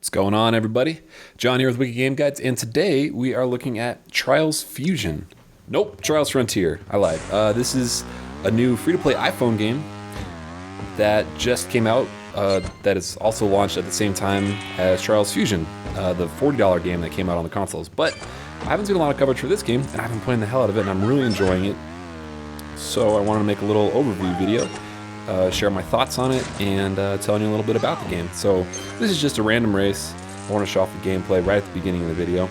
What's going on, everybody? John here with WikiGameGuides, and today we are looking at Trials Fusion. Nope, Trials Frontier. I lied. This is a new free-to-play iPhone game that just came out, that is also launched at the same time as Trials Fusion, the $40 game that came out on the consoles. But I haven't seen a lot of coverage for this game, and I've been playing the hell out of it, and I'm really enjoying it. So I wanted to make a little overview video, share my thoughts on it, and telling you a little bit about the game. So this is just a random race. I want to show off the gameplay right at the beginning of the video.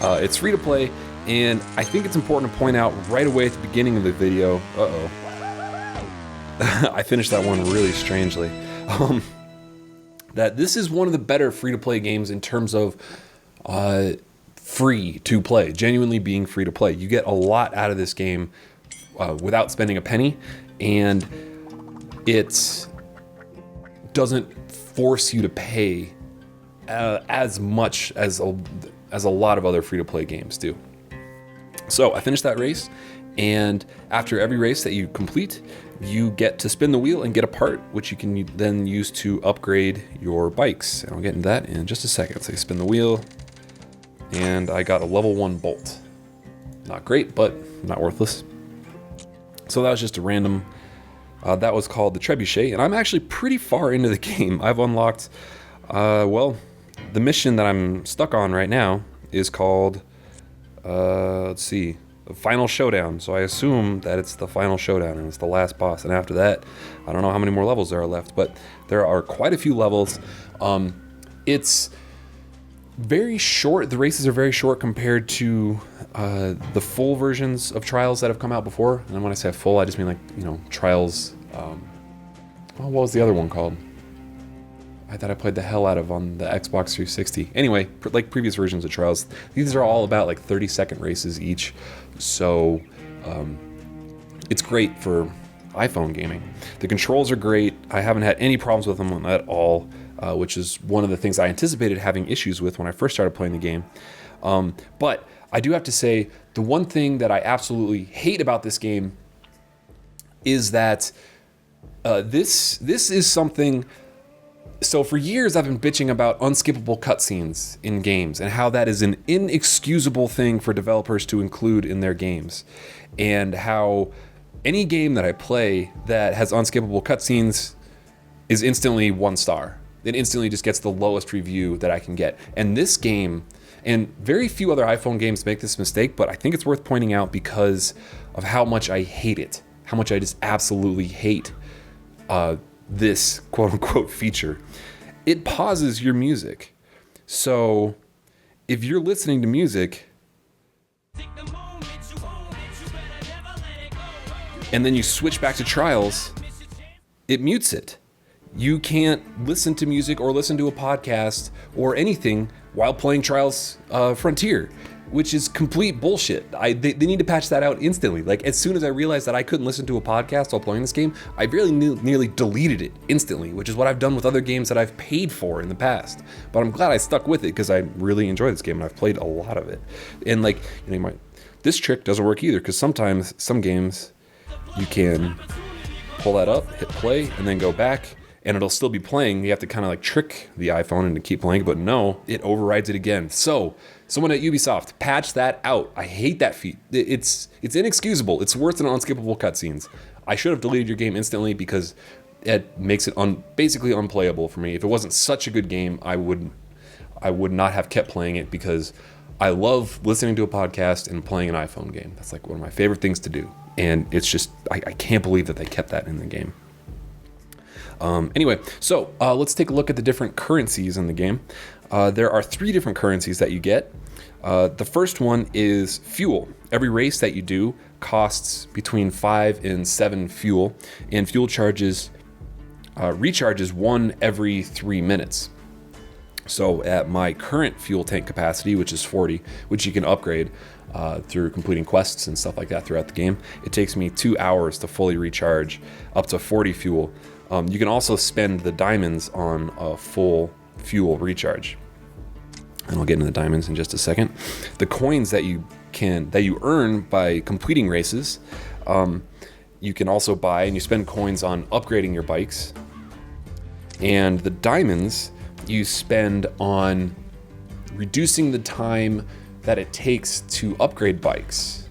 It's free to play, and I think it's important to point out right away at the beginning of the video, I finished that one really strangely, that this is one of the better free-to-play games in terms of free to play, genuinely being free to play. You get a lot out of this game without spending a penny, and it doesn't force you to pay as much as a lot of other free-to-play games do. So I finished that race, and after every race that you complete, you get to spin the wheel and get a part, which you can then use to upgrade your bikes. And I'll get into that in just a second. So you spin the wheel, and I got a level 1 bolt. Not great, but not worthless. So that was just a random, that was called the Trebuchet, and I'm actually pretty far into the game. I've unlocked, well, the mission that I'm stuck on right now is called, let's see, the Final Showdown. So I assume that it's the Final Showdown and it's the last boss. And after that, I don't know how many more levels there are left, but there are quite a few levels. It's very short. The races are very short compared to the full versions of Trials that have come out before. And when I say full, I just mean, like, you know, Trials. What was the other one called? I thought I played the hell out of on the Xbox 360. Anyway, like previous versions of Trials, these are all about like 30-second races each. So it's great for iPhone gaming. The controls are great. I haven't had any problems with them at all, which is one of the things I anticipated having issues with when I first started playing the game. But I do have to say, the one thing that I absolutely hate about this game is that this is something. So for years, I've been bitching about unskippable cutscenes in games and how that is an inexcusable thing for developers to include in their games, and how any game that I play that has unskippable cutscenes is instantly 1 star. It instantly just gets the lowest review that I can get. And this game, and very few other iPhone games make this mistake, but I think it's worth pointing out because of how much I hate it, how much I just absolutely hate this quote-unquote feature. It pauses your music. So if you're listening to music and then you switch back to Trials, it mutes it. You can't listen to music or listen to a podcast or anything while playing Trials Frontier, which is complete bullshit. They need to patch that out instantly. Like, as soon as I realized that I couldn't listen to a podcast while playing this game, I nearly deleted it instantly, which is what I've done with other games that I've paid for in the past. But I'm glad I stuck with it because I really enjoy this game and I've played a lot of it. And, like, you know, this trick doesn't work either, because sometimes some games you can pull that up, hit play, and then go back, and it'll still be playing. You have to kind of like trick the iPhone into keep playing, but no, it overrides it again. So someone at Ubisoft, patch that out. I hate that feat. It's inexcusable. It's worse than unskippable cutscenes. I should have deleted your game instantly because it makes it basically unplayable for me. If it wasn't such a good game, I would not have kept playing it, because I love listening to a podcast and playing an iPhone game. That's like one of my favorite things to do. And it's just, I can't believe that they kept that in the game. Anyway, so let's take a look at the different currencies in the game. There are 3 different currencies that you get. The first one is fuel. Every race that you do costs between 5 and 7 fuel, and fuel charges recharges 1 every 3 minutes. So at my current fuel tank capacity, which is 40, which you can upgrade through completing quests and stuff like that throughout the game, it takes me 2 hours to fully recharge up to 40 fuel. You can also spend the diamonds on a full fuel recharge, and I'll get into the diamonds in just a second. The coins that you earn by completing races, you can also buy, and you spend coins on upgrading your bikes. And the diamonds you spend on reducing the time that it takes to upgrade bikes,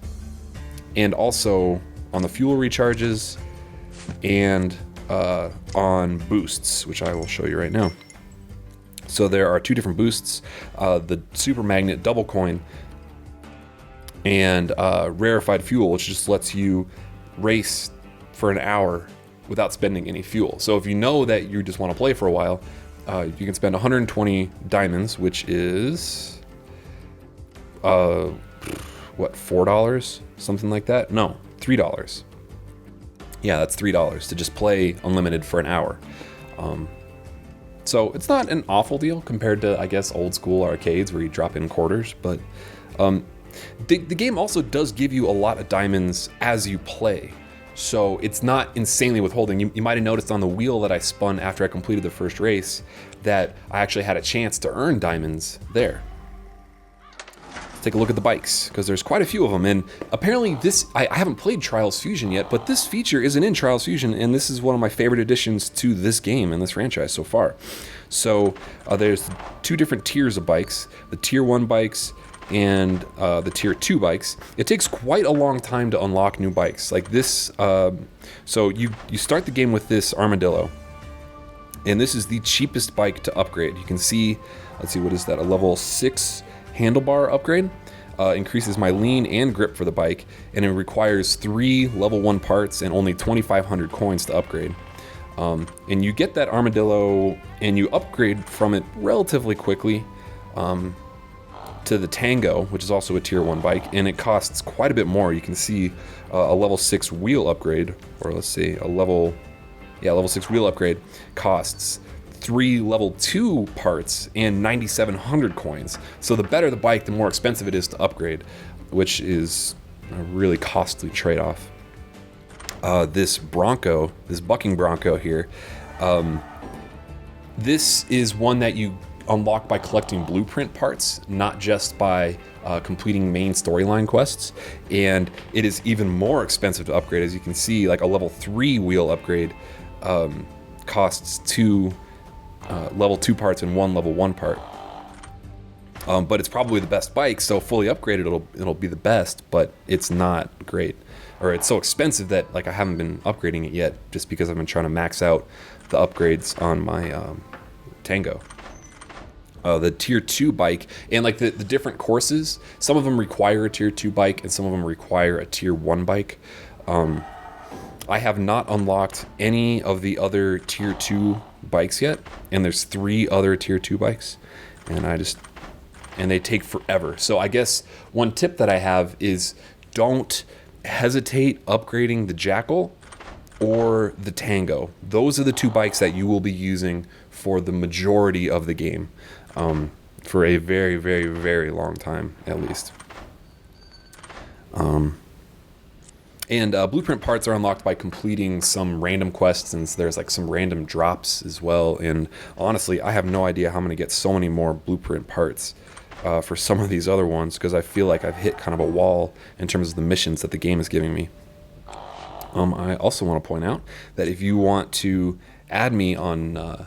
and also on the fuel recharges and on boosts, which I will show you right now. So there are two different boosts, the Super Magnet Double Coin and Rarefied Fuel, which just lets you race for an hour without spending any fuel. So if you know that you just want to play for a while, you can spend 120 diamonds, which is what, $4? Something like that? No, $3. Yeah, that's $3 to just play unlimited for an hour. So it's not an awful deal compared to, I guess, old school arcades where you drop in quarters, but the game also does give you a lot of diamonds as you play. So it's not insanely withholding. You might have noticed on the wheel that I spun after I completed the first race that I actually had a chance to earn diamonds there. Let's take a look at the bikes, because there's quite a few of them. And apparently this, I haven't played Trials Fusion yet, but this feature isn't in Trials Fusion, and this is one of my favorite additions to this game and this franchise so far. So there's two different tiers of bikes, the Tier 1 bikes and the Tier 2 bikes. It takes quite a long time to unlock new bikes. Like this, so you start the game with this Armadillo, and this is the cheapest bike to upgrade. You can see, let's see, what is that, a level 6 handlebar upgrade. Increases my lean and grip for the bike, and it requires 3 level 1 parts and only 2,500 coins to upgrade. And you get that Armadillo and you upgrade from it relatively quickly to the Tango, which is also a Tier 1 bike, and it costs quite a bit more. You can see a level 6 wheel upgrade, or let's say a level 6 wheel upgrade costs 3 level 2 parts and 9,700 coins. So the better the bike, the more expensive it is to upgrade, which is a really costly trade-off. This Bronco, this bucking Bronco here, this is one that you unlock by collecting blueprint parts, not just by completing main storyline quests. And it is even more expensive to upgrade. As you can see, like a level 3 wheel upgrade costs 2 level 2 parts and 1 level 1 part. But it's probably the best bike, so fully upgraded it'll be the best, but it's not great. Or it's so expensive that like I haven't been upgrading it yet, just because I've been trying to max out the upgrades on my Tango. The Tier 2 bike, and like the different courses, some of them require a Tier 2 bike and some of them require a Tier 1 bike. I have not unlocked any of the other Tier 2 bikes yet, and there's 3 other Tier 2 bikes, and they take forever. So I guess one tip that I have is don't hesitate upgrading the Jackal or the Tango. Those are the 2 bikes that you will be using for the majority of the game, for a very, very, very long time at least. And blueprint parts are unlocked by completing some random quests, and there's like some random drops as well. And honestly, I have no idea how I'm going to get so many more blueprint parts for some of these other ones, because I feel like I've hit kind of a wall in terms of the missions that the game is giving me. I also want to point out that if you want to add me on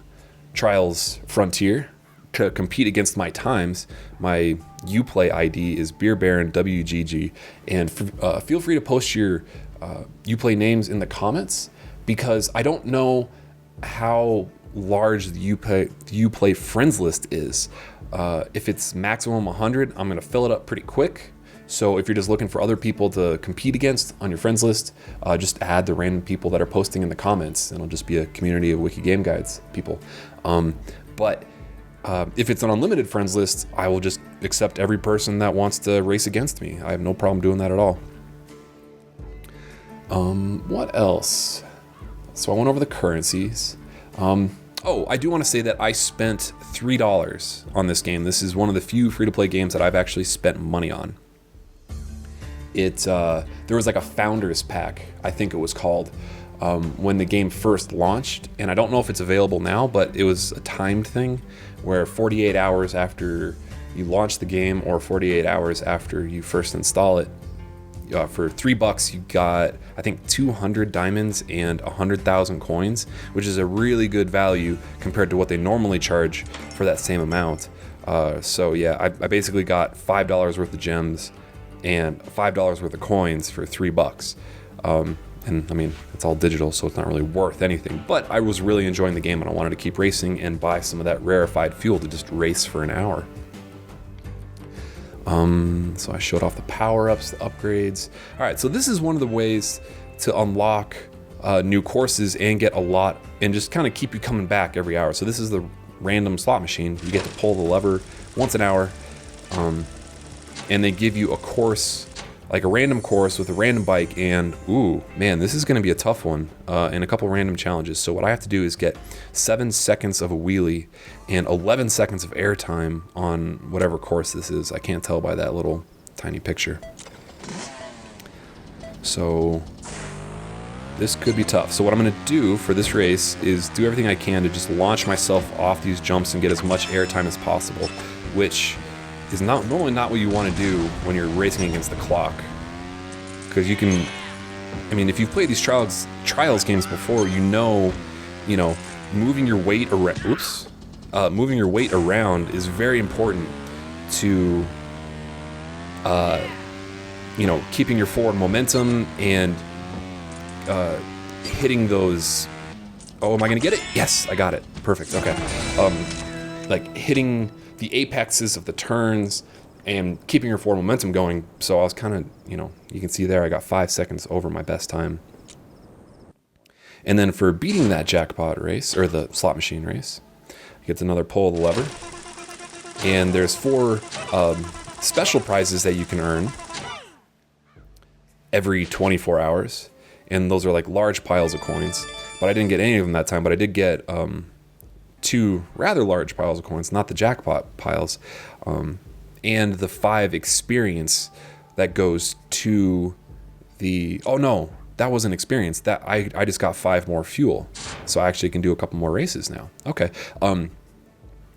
Trials Frontier to compete against my times, my Uplay ID is BeerBaronWGG, and feel free to post your Uplay names in the comments, because I don't know how large the Uplay friends list is. If it's maximum 100, I'm going to fill it up pretty quick. So if you're just looking for other people to compete against on your friends list, just add the random people that are posting in the comments, and it'll just be a community of WikiGameGuides people. But if it's an unlimited friends list, I will just accept every person that wants to race against me. I have no problem doing that at all. What else? So I went over the currencies. Oh, I do want to say that I spent $3 on this game. This is one of the few free-to-play games that I've actually spent money on. There was like a founders pack, I think it was called, when the game first launched, and I don't know if it's available now, but it was a timed thing where 48 hours after you launch the game or 48 hours after you first install it, for $3 you got, I think, 200 diamonds and 100,000 coins, which is a really good value compared to what they normally charge for that same amount. So yeah, I basically got $5 worth of gems and $5 worth of coins for $3. And I mean, it's all digital, so it's not really worth anything, but I was really enjoying the game and I wanted to keep racing and buy some of that rarefied fuel to just race for an hour. So I showed off the power-ups, the upgrades. All right, so this is one of the ways to unlock new courses and get a lot, and just kind of keep you coming back every hour. So this is the random slot machine. You get to pull the lever once an hour, and they give you a course, like a random course with a random bike, and ooh, man, this is gonna be a tough one, and a couple random challenges. So what I have to do is get 7 seconds of a wheelie and 11 seconds of airtime on whatever course this is. I can't tell by that little tiny picture. So this could be tough. So what I'm gonna do for this race is do everything I can to just launch myself off these jumps and get as much airtime as possible, which is normally not what you want to do when you're racing against the clock, because you can, I mean, if you've played these trials games before, you know, moving your weight around. Moving your weight around is very important to, keeping your forward momentum and hitting those. Oh, am I gonna get it? Yes, I got it. Perfect. Okay. Like hitting the apexes of the turns and keeping your forward momentum going. So I was kind of, you can see there I got 5 seconds over my best time. And then for beating that jackpot race, or the slot machine race, you get another pull of the lever. And there's 4 special prizes that you can earn every 24 hours. And those are like large piles of coins. But I didn't get any of them that time, but I did get 2 rather large piles of coins, not the jackpot piles, and the 5 experience that goes to the, oh no, that wasn't experience, that I just got 5 more fuel, so I actually can do a couple more races now. Okay. You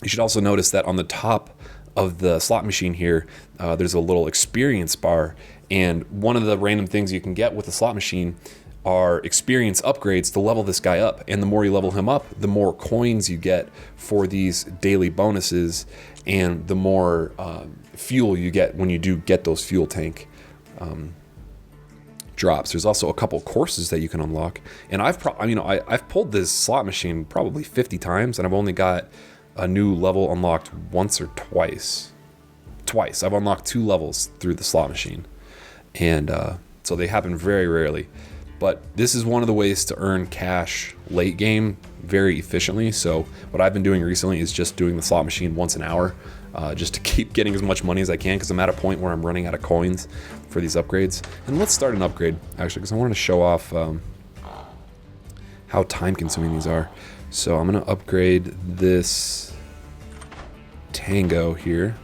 should also notice that on the top of the slot machine here, there's a little experience bar, and one of the random things you can get with the slot machine are experience upgrades to level this guy up, and the more you level him up, the more coins you get for these daily bonuses, and the more fuel you get when you do get those fuel tank drops. There's also a couple courses that you can unlock, and I've pulled this slot machine probably 50 times, and I've only got a new level unlocked once or twice. I've unlocked 2 levels through the slot machine, and so they happen very rarely. But this is one of the ways to earn cash late game very efficiently. So what I've been doing recently is just doing the slot machine once an hour, just to keep getting as much money as I can, because I'm at a point where I'm running out of coins for these upgrades. And let's start an upgrade, actually, because I wanted to show off how time consuming these are. So I'm going to upgrade this Tango here.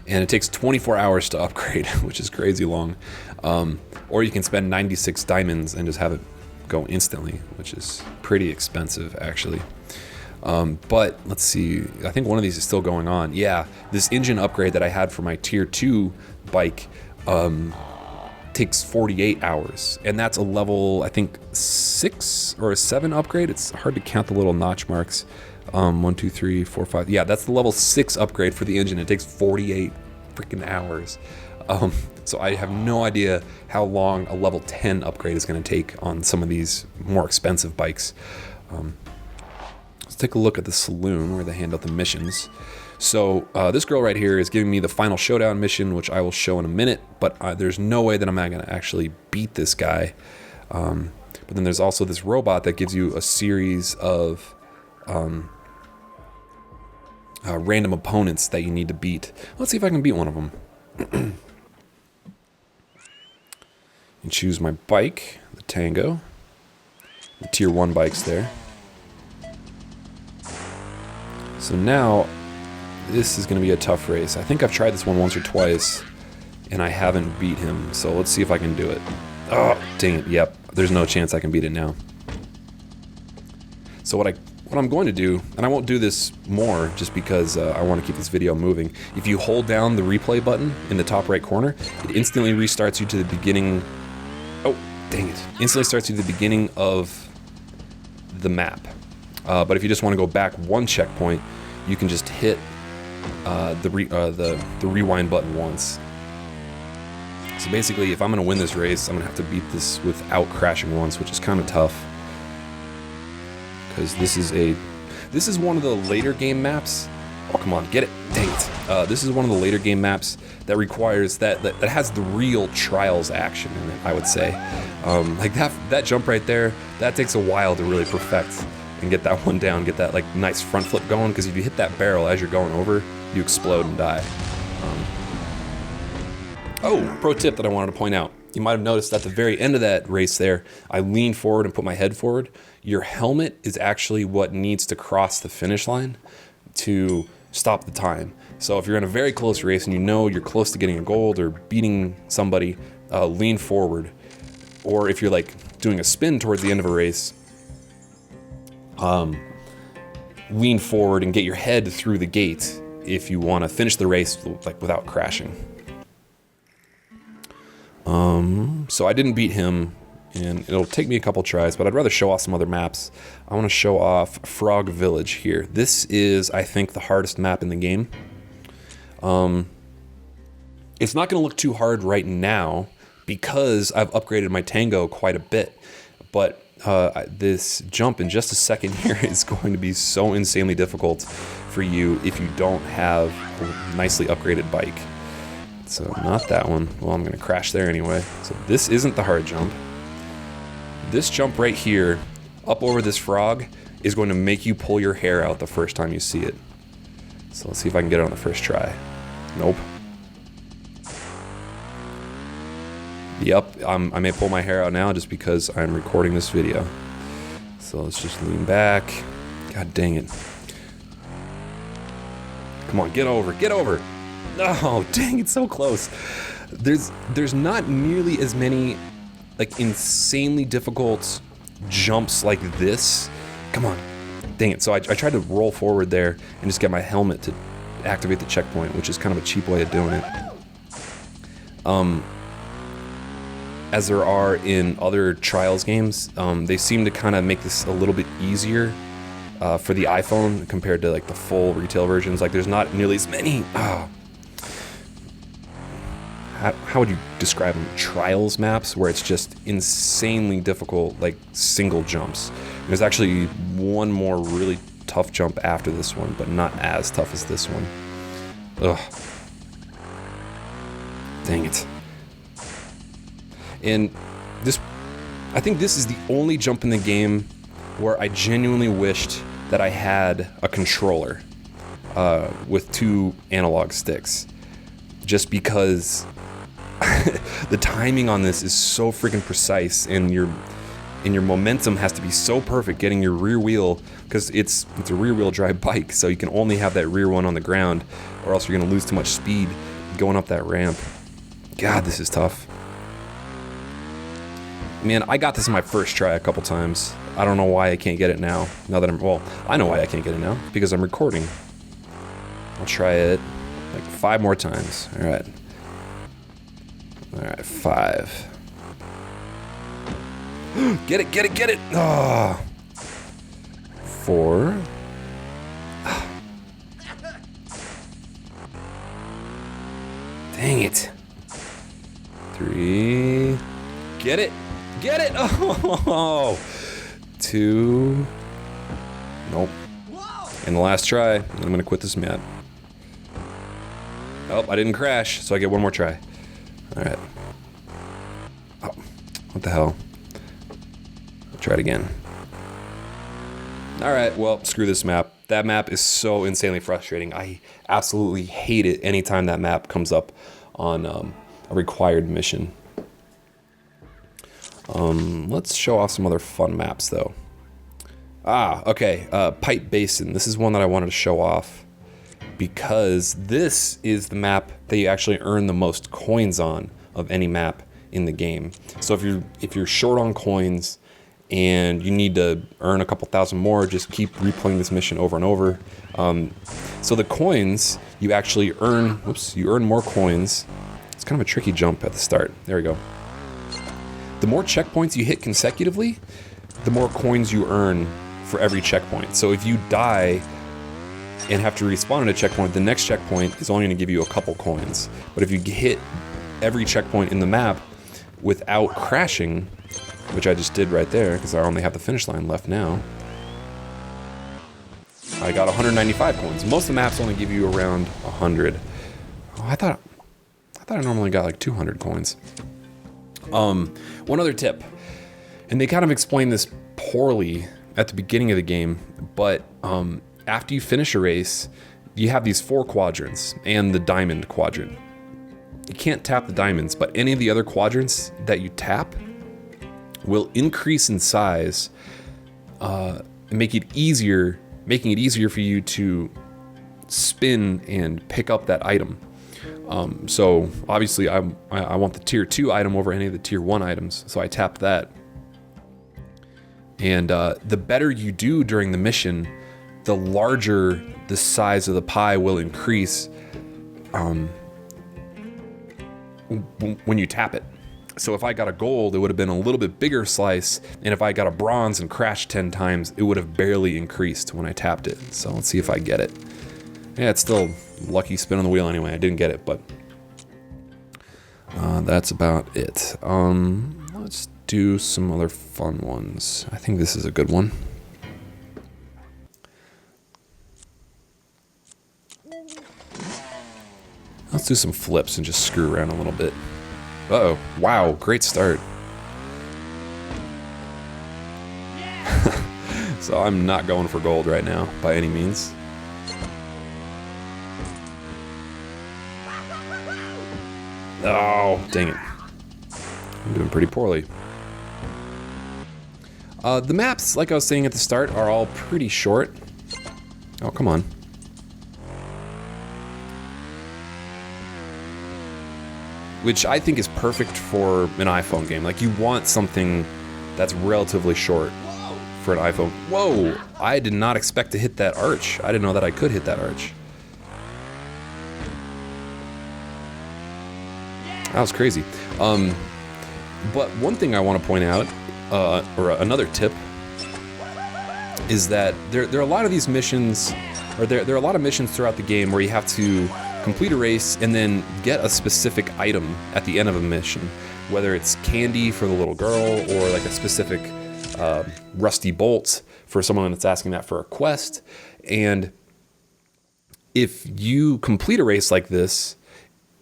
And it takes 24 hours to upgrade, which is crazy long. Or you can spend 96 diamonds and just have it go instantly, which is pretty expensive, actually. But let's see, I think one of these is still going on. Yeah, this engine upgrade that I had for my tier 2 bike takes 48 hours. And that's a level, I think, 6 or a 7 upgrade. It's hard to count the little notch marks. 1, 2, 3, 4, 5. Yeah, that's the level 6 upgrade for the engine. It takes 48 freaking hours. So I have no idea how long a level 10 upgrade is going to take on some of these more expensive bikes. Let's take a look at the saloon where they hand out the missions. So this girl right here is giving me the final showdown mission, which I will show in a minute, but there's no way that I'm not going to actually beat this guy. But then there's also this robot that gives you a series of random opponents that you need to beat. Let's see if I can beat one of them. And choose my bike, the Tango. The tier 1 bike's there. So now, this is going to be a tough race. I think I've tried this one once or twice, and I haven't beat him. So let's see if I can do it. Oh, dang it. Yep, there's no chance I can beat it now. So what what I'm going to do, and I won't do this more just because I want to keep this video moving. If you hold down the replay button in the top right corner, it instantly restarts you to the beginning. Oh, dang it. Instantly starts you to the beginning of the map. But if you just want to go back one checkpoint, you can just hit the rewind button once. So basically, if I'm going to win this race, I'm going to have to beat this without crashing once, which is kind of tough. Because this is one of the later game maps. Oh, come on, get it. Dang it. This is one of the later game maps that requires that has the real trials action in it, I would say. Like that jump right there, that takes a while to really perfect and get that one down, get that like nice front flip going, because if you hit that barrel as you're going over, you explode and die. Oh, pro tip that I wanted to point out. You might have noticed at the very end of that race there, I leaned forward and put my head forward. Your helmet is actually what needs to cross the finish line to stop the time. So if you're in a very close race and you know you're close to getting a gold or beating somebody, lean forward. Or if you're like doing a spin towards the end of a race, lean forward and get your head through the gate if you want to finish the race like without crashing. So I didn't beat him, and it'll take me a couple tries, but I'd rather show off some other maps. I want to show off Frog Village here. This is, I think, the hardest map in the game. It's not going to look too hard right now because I've upgraded my Tango quite a bit, but this jump in just a second here is going to be so insanely difficult for you if you don't have a nicely upgraded bike. So not that one. Well, I'm going to crash there anyway. So this isn't the hard jump. This jump right here, up over this frog, is going to make you pull your hair out the first time you see it. So let's see if I can get it on the first try. Nope. Yep, I may pull my hair out now just because I'm recording this video. So let's just lean back. God dang it. Come on, get over, get over. Oh, dang, it's so close. There's not nearly as many like insanely difficult jumps like this. Come on. Dang it. So I tried to roll forward there and just get my helmet to activate the checkpoint, which is kind of a cheap way of doing it. As there are in other Trials games, they seem to kind of make this a little bit easier for the iPhone compared to like the full retail versions. Like there's not nearly as many. How would you describe them? Trials maps where it's just insanely difficult, like single jumps. There's actually one more really tough jump after this one, but not as tough as this one. Ugh. Dang it. And I think this is the only jump in the game where I genuinely wished that I had a controller with 2 analog sticks. Just because the timing on this is so freaking precise, and your momentum has to be so perfect getting your rear wheel, because it's a rear wheel drive bike, so you can only have that rear one on the ground or else you're going to lose too much speed going up that ramp. God, this is tough. Man, I got this in my first try a couple times. I don't know why I can't get it now. Now that I know why I can't get it now, because I'm recording. I'll try it like 5 more times. Alright. Alright, 5. Get it, get it, get it! Oh. 4. Dang it. 3. Get it! Get it! Oh! 2. Nope. And the last try, I'm gonna quit this map. Oh, I didn't crash, so I get one more try. Alright. Oh, what the hell? I'll try it again. Alright, well, screw this map. That map is so insanely frustrating. I absolutely hate it anytime that map comes up on a required mission. Let's show off some other fun maps, though. Okay, Pipe Basin. This is one that I wanted to show off because this is the map that you actually earn the most coins on of any map in the game. So if you're short on coins and you need to earn a couple thousand more. Just keep replaying this mission over and over. So the coins, you actually earn, you earn more coins. It's kind of a tricky jump at the start. There we go. The more checkpoints you hit consecutively, the more coins you earn for every checkpoint. So if you die and have to respawn at a checkpoint, the next checkpoint is only going to give you a couple coins. But if you hit every checkpoint in the map without crashing, which I just did right there because I only have the finish line left now, I got 195 coins. Most of the maps only give you around 100. Oh, I thought I normally got like 200 coins. One other tip, and they kind of explain this poorly at the beginning of the game, but after you finish a race, you have these 4 quadrants and the diamond quadrant. You can't tap the diamonds, but any of the other quadrants that you tap will increase in size and making it easier for you to spin and pick up that item. So obviously I want the tier 2 item over any of the tier 1 items, so I tapped that. And the better you do during the mission, the larger the size of the pie will increase when you tap it. So if I got a gold, it would have been a little bit bigger slice, and if I got a bronze and crashed 10 times, it would have barely increased when I tapped it. So let's see if I get it. Yeah, it's still lucky spin on the wheel anyway. I didn't get it, but that's about it. Let's do some other fun ones. I think this is a good one. Let's do some flips and just screw around a little bit. Uh-oh. Wow, great start. So I'm not going for gold right now, by any means. Oh, dang it. I'm doing pretty poorly. The maps, like I was saying at the start, are all pretty short. Oh, come on. Which I think is perfect for an iPhone game. Like, you want something that's relatively short for an iPhone. Whoa! I did not expect to hit that arch. I didn't know that I could hit that arch. That was crazy. But one thing I want to point out, or another tip, is that there are a lot of these missions, or there are a lot of missions throughout the game where you have to complete a race and then get a specific item at the end of a mission, whether it's candy for the little girl or like a specific rusty bolt for someone that's asking that for a quest. And if you complete a race like this,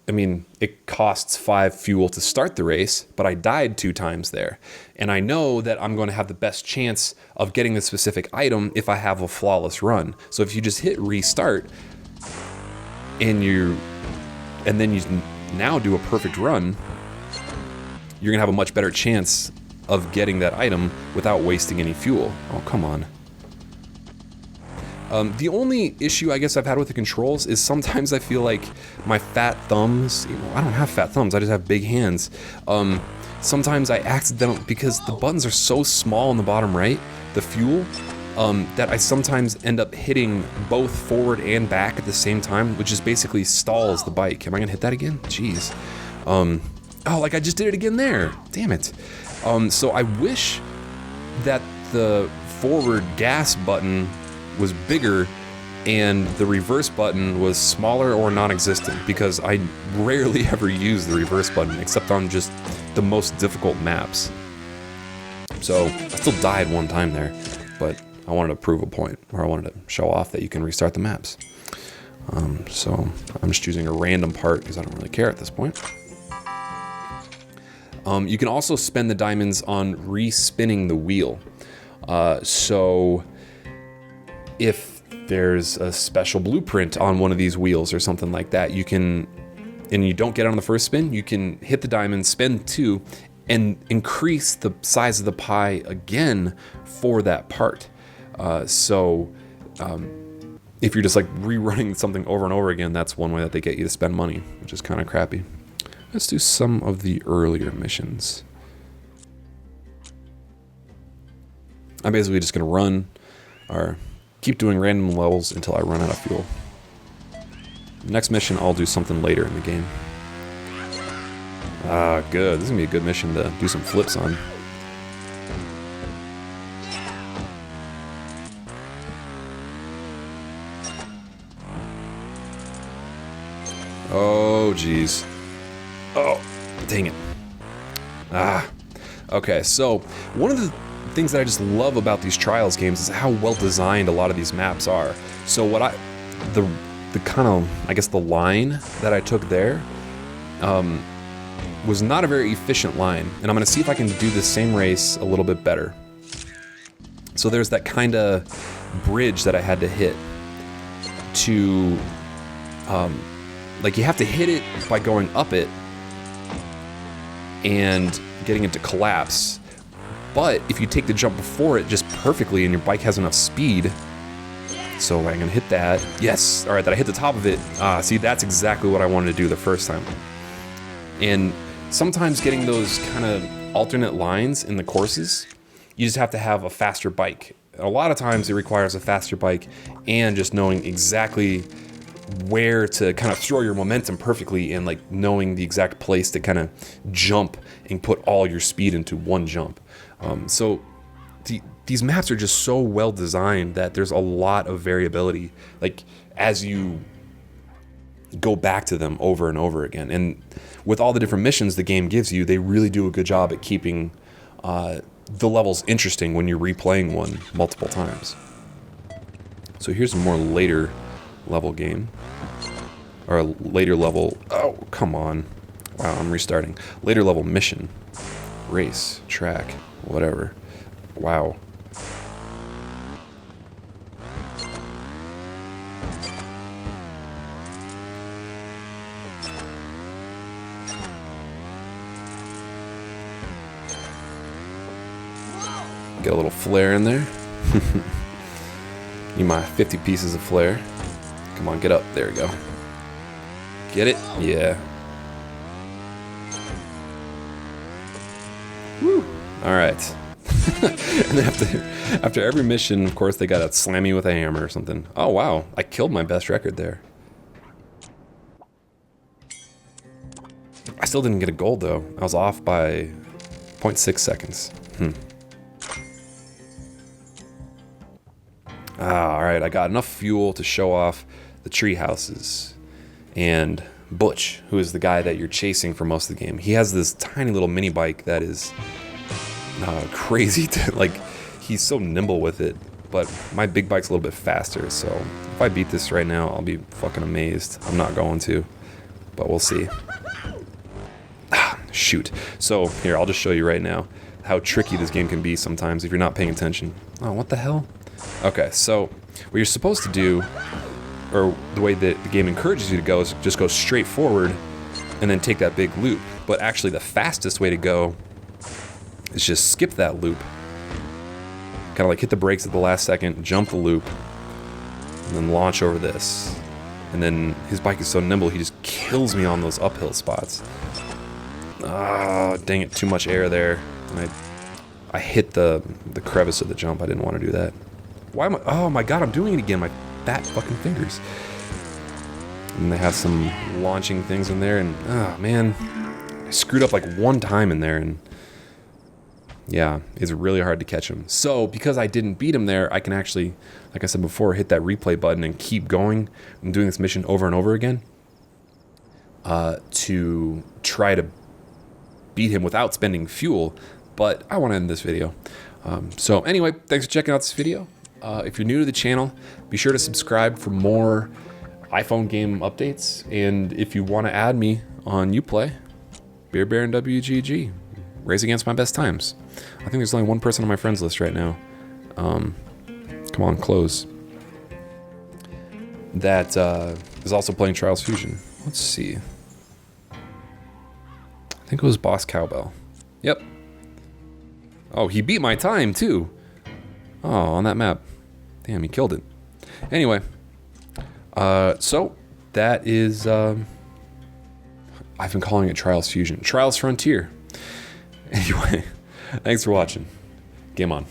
I mean, it costs 5 fuel to start the race, but I died 2 times there. And I know that I'm going to have the best chance of getting the specific item if I have a flawless run. So if you just hit restart, and then you now do a perfect run, you're gonna have a much better chance of getting that item without wasting any fuel. Oh, come on. The only issue I guess I've had with the controls is sometimes I feel like my fat thumbs, I don't have fat thumbs, I just have big hands. Sometimes I accidentally, because the buttons are so small in the bottom right, the fuel, that I sometimes end up hitting both forward and back at the same time, which just basically stalls the bike. Am I gonna hit that again? Jeez. Oh, like I just did it again there. Damn it. So I wish that the forward gas button was bigger and the reverse button was smaller or non-existent, because I rarely ever use the reverse button except on just the most difficult maps. So I still died one time there, but I wanted to prove a point, or I wanted to show off that you can restart the maps. So I'm just choosing a random part because I don't really care at this point. You can also spend the diamonds on re-spinning the wheel. So if there's a special blueprint on one of these wheels or something like that, you can, and you don't get it on the first spin, you can hit the diamond, spin 2, and increase the size of the pie again for that part. If you're just like rerunning something over and over again, that's one way that they get you to spend money, which is kind of crappy. Let's do some of the earlier missions. I'm basically just going to run or keep doing random levels until I run out of fuel. Next mission, I'll do something later in the game. Ah, good. This is going to be a good mission to do some flips on. Oh, jeez. Oh, dang it. Ah. Okay, so one of the things that I just love about these Trials games is how well designed a lot of these maps are. So what the kind of, I guess the line that I took there was not a very efficient line. And I'm going to see if I can do the same race a little bit better. So there's that kind of bridge that I had to hit to, like you have to hit it by going up it and getting it to collapse. But if you take the jump before it just perfectly and your bike has enough speed, so I'm gonna hit that. Yes, all right, that I hit the top of it. See, that's exactly what I wanted to do the first time. And sometimes getting those kind of alternate lines in the courses, you just have to have a faster bike. A lot of times it requires a faster bike and just knowing exactly where to kind of throw your momentum perfectly and like knowing the exact place to kind of jump and put all your speed into one jump. So these maps are just so well designed that there's a lot of variability, like as you go back to them over and over again. And with all the different missions the game gives you, they really do a good job at keeping the levels interesting when you're replaying one multiple times. So here's a more later level game, or a later level, oh, come on. Wow, I'm restarting. Later level mission, race, track, whatever. Wow. Get a little flare in there. Need my 50 pieces of flare. Come on, get up. There we go. Get it? Yeah. Woo. All right. And then after every mission, of course, they gotta slam me with a hammer or something. Oh wow, I killed my best record there. I still didn't get a gold though. I was off by 0.6 seconds. All right, I got enough fuel to show off the tree houses. And Butch, who is the guy that you're chasing for most of the game, he has this tiny little mini bike that is crazy to, like, he's so nimble with it, but my big bike's a little bit faster, so if I beat this right now, I'll be fucking amazed. I'm not going to, but we'll see. Shoot. So here, I'll just show you right now how tricky this game can be sometimes if you're not paying attention. Oh, what the hell? Okay, so what you're supposed to do, or the way that the game encourages you to go, is just go straight forward and then take that big loop. But actually the fastest way to go is just skip that loop. Kind of like hit the brakes at the last second, jump the loop, and then launch over this. And then his bike is so nimble, he just kills me on those uphill spots. Ah, dang it, too much air there. And I hit the crevice of the jump. I didn't want to do that. Why am I? Oh my god, I'm doing it again. My fat fucking fingers. And they have some launching things in there, and oh man, I screwed up like one time in there, and yeah, it's really hard to catch him. So because I didn't beat him there, I can actually, like I said before, hit that replay button and keep going and doing this mission over and over again to try to beat him without spending fuel. But I want to end this video. So anyway, thanks for checking out this video. If you're new to the channel, be sure to subscribe for more iPhone game updates. And if you want to add me on Uplay, Beer Baron WGG, Race Against My Best Times. I think there's only one person on my friends list right now. Come on, close. That is also playing Trials Fusion. Let's see. I think it was Boss Cowbell. Yep. Oh, he beat my time too. Oh, on that map. Damn, he killed it. Anyway, so that is, I've been calling it Trials Fusion. Trials Frontier. Anyway, thanks for watching. Game on.